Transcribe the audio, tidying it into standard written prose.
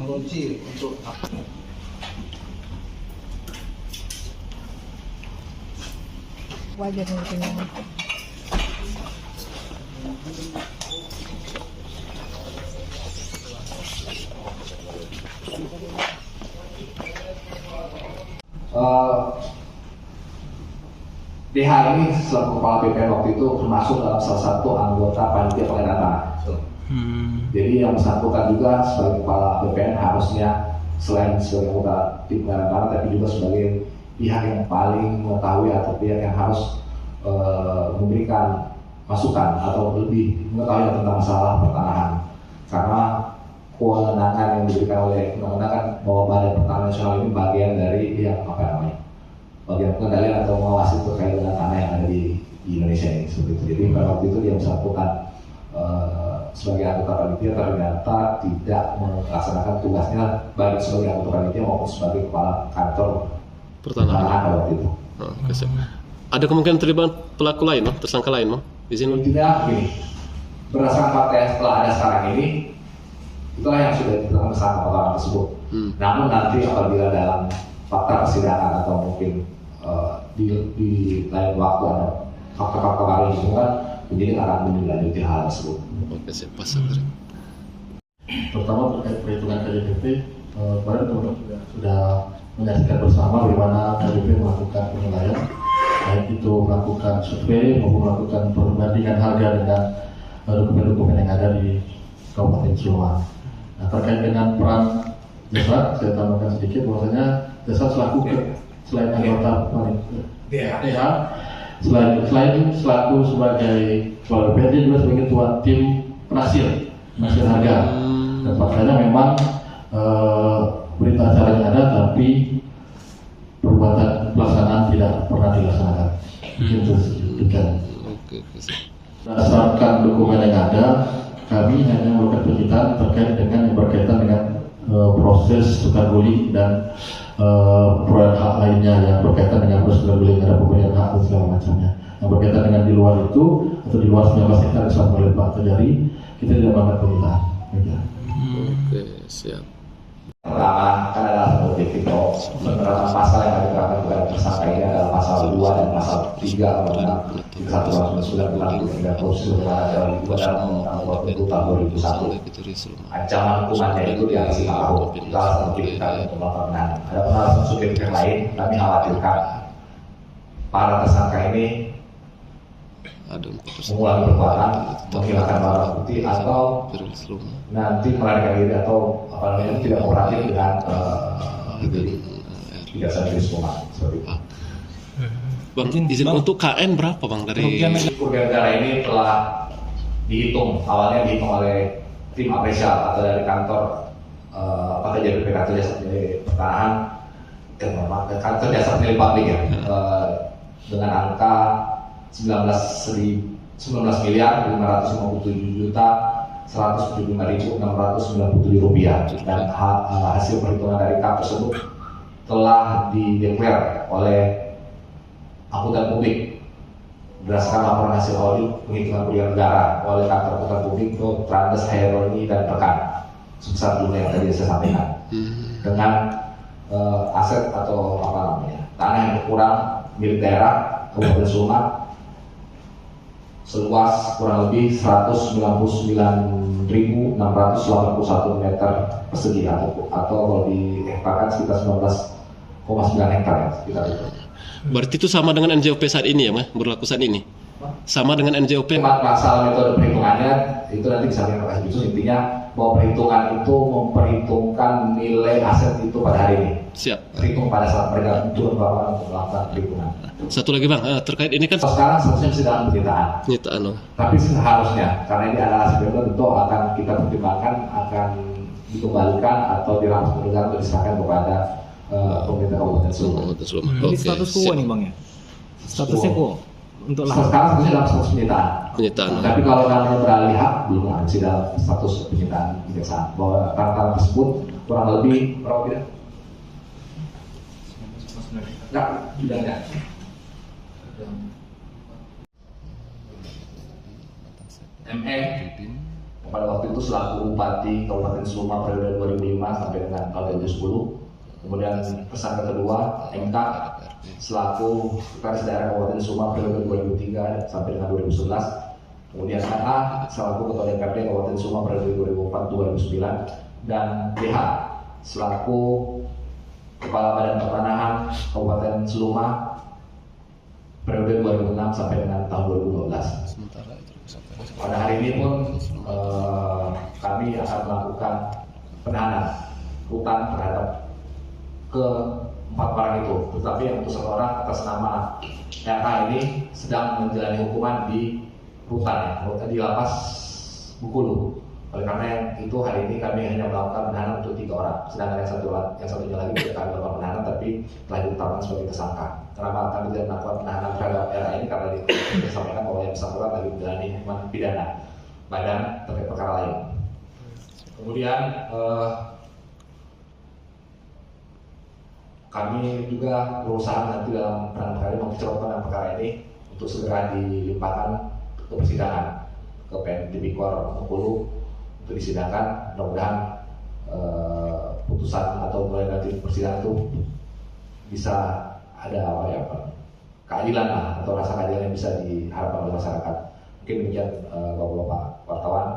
Kunci untuk apa? Wajar mungkin. DH ini selaku kepala BPN waktu itu termasuk dalam salah satu anggota panitia pengadaan tanah. Jadi yang bersangkutan juga sebagai kepala BPN harusnya selain sebagai anggota tim pengadaan tanah, tapi juga sebagai pihak yang paling mengetahui atau pihak yang harus memberikan masukan atau lebih mengetahui tentang masalah pertanahan. Karena kewenangan yang diberikan oleh undang-undang kan bahwa Badan Pertanahan Nasional ini bagian dari yang bagian pengendalian atau mengawasi terkait dengan tanah yang ada di Indonesia ini seperti itu. Jadi pada waktu itu dia bersangkutan sebagai anggota panitia ternyata tidak melaksanakan tugasnya baik sebagai anggota panitia maupun sebagai kepala kantor pertanahan pada waktu itu. Ada kemungkinan terlibat pelaku lain, tersangka lain, di sini? Tidak, begini. Berdasarkan fakta yang setelah ada sekarang ini, itulah yang sudah ditetapkan tersangka orang tersebut. Namun nanti apabila dalam fakta persidangan atau mungkin di lain waktu ada fakta-fakta baru yang ditemukan, penyidik akan menindaklanjuti hal tersebut. Oke, siap, Pak. Pertama terkait perhitungan KJP, kemarin teman-teman sudah menyaksikan bersama bagaimana KJP melakukan penilaian, baik itu melakukan survei maupun melakukan perbandingan harga dengan dokumen-dokumen yang ada di Kabupaten Sleman. Nah, terkait dengan peran jasa, saya tambahkan sedikit bahwasanya jasa selain anggota DH, selain selaku sebagai kepala BPN, dia juga sebagai ketua tim penafsir harga. Dan faktanya memang berita acaranya ada, tapi perbuatan pelaksanaan tidak pernah dilaksanakan. Itu sedikit. Berdasarkan dokumen yang ada, kami hanya melakukan penelitian terkait dengan yang berkaitan dengan proses tukar guling dan perolehan hak lainnya yang berkaitan dengan proses tukar guling, ada pemberian hak dan segala macamnya. Yang berkaitan dengan di luar itu atau di luar 19 hektar yang selama oleh Pak terjadi, kita tidak melakukan penelitian. Oke, siap. Pertama, kan adalah satu titik penerapan pasal yang diterapkan kepada tersangka ini adalah pasal 2 dan pasal 3 Undang-Undang 3199 tentang tindak korupsi dalam tahun 2001. Ancaman hukumannya itu di atas 5 tahun. Itu alasan untuk kita untuk melakukan penahanan. Ada alasan subjektif yang lain, kami khawatirkan para tersangka ini mengulangi perbuatan, menghilangkan barang bukti atau nanti melarikan diri atau tidak kooperatif dengan Kejaksaan Negeri Sleman seperti itu. Bang, izin untuk KN berapa Bang dari kerugian negara ini telah awalnya dihitung oleh tim apresial atau dari kantor KJP kantor jasa pertanahan kantor jasa penilai publik ya, dengan angka 19.557.175.697 rupiah, dan hasil perhitungan dari KAP tersebut telah dideklar oleh akuntan publik berdasarkan laporan hasil audit penghitungan kerugian negara oleh kantor akuntan publik ke Trandes Haironi dan rekan sebesar jumlah yang tadi saya sampaikan, dengan aset atau tanah yang berkurang milik daerah Kabupaten Sleman seluas kurang lebih 199.681 meter persegi atau kalau dihektarkan sekitar 19,9 hektar ya, sekitar itu. Berarti itu sama dengan NJOP saat ini ya, Mas? Berlaku saat ini? Sama dengan NJOP? Masalah metode perhitungannya itu nanti bisa kita kasih khusus. Intinya bahwa perhitungan itu memperhitungkan nilai aset itu pada hari ini. Siap. Perhitung pada saat mereka turun bawah untuk melakukan perhitungan. Satu lagi Bang, terkait ini kan sekarang seharusnya masih dalam penyitaan. Tapi seharusnya karena ini adalah sebenarnya tentu akan kita pertimbangkan, akan dikembalikan atau dirampas penegak untuk diserahkan kepada pemerintah Kabupaten Sleman. Jadi status quo nih Bang ya? Statusnya quo untuk lahan. Sekarang sebenarnya dalam status penyitaan. Tapi kalau namanya beralih hak belum masih dalam status penyitaan kejaksaan. Bahwa tanah tersebut kurang lebih berapa tidak? Enggak, tidak. ME pada waktu itu selaku Bupati Kabupaten Suma periode 2005 sampai dengan tahun 2010. Kemudian tersangka kedua MK selaku Sekretaris Daerah Kabupaten Suma periode 2003 sampai dengan 2011. Kemudian AA selaku Ketua DPRD Kabupaten Suma periode 2004-2009 dan BH selaku Kepala Badan Pertanahan Kabupaten Suma periode 2006 sampai dengan tahun 2012. Pada hari ini pun kami akan melakukan penahanan rutan terhadap keempat orang itu, tetapi yang untuk satu orang atas nama RK ini sedang menjalani hukuman di rutan di lapas Bengkulu. Oleh karena yang itu hari ini kami hanya melakukan penahanan untuk 3 orang, sedangkan yang satunya lagi tidak kami lakukan penahanan tapi telah ditetapkan sebagai tersangka. Kenapa kami tidak melakukan penahanan terhadap RK ini? Karena disampaikan bahwa yang bersangkutan lagi menjalani hukuman pidana badan terkait perkara lain. Kemudian kami juga berusaha nanti dalam perkara ini mempercepat perkara ini untuk segera dilimpahkan ke persidangan ke PN Tipikor Bengkulu untuk disidangkan. Mudah-mudahan putusan atau mulai nanti persidangan itu bisa ada keadilan atau rasa keadilan yang bisa diharapkan oleh masyarakat. Mungkin demikian Bapak-bapak wartawan.